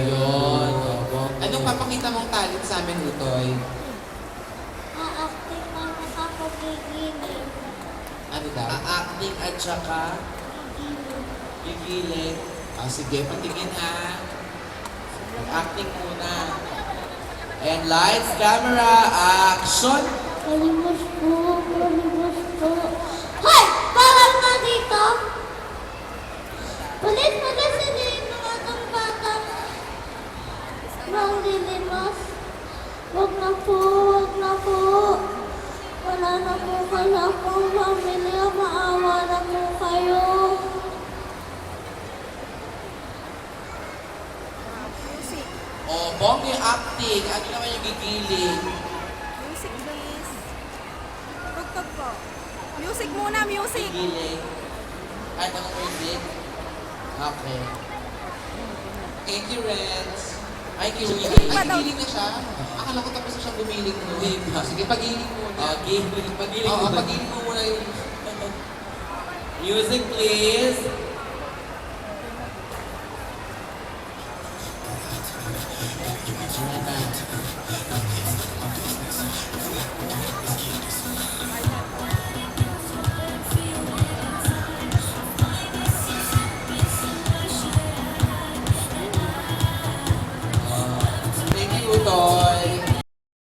Ayun. Anong papakita mong talent sa amin, Utoy? A-acting na ako gigiling. Ano daw? Acting at saka gigiling. Sige, patingin ha. Acting muna. And lights, camera, action! Kalimos po, kalimos po. Hoy! Bawal na dito! Pulis, pulis, hindi mga itong batang manglilimos. Wag na po, wag na po. Wala na po kayo akong pamilya, maawa na po kayo. Oh, bong yung acting. Ano naman yung gigiling? Music, please. Tugtog po. Music muna, music. Gigiling. Kahit anong music? Okay. Thank you, Renz. Ay, gigiling. Ay, gigiling na siya. Akala ko tapos na siyang gumiling mo. Sige, pagiling muna. Oh, gigiling. Pagiling Oo, muna. pagiling mo muna yung... Music, please.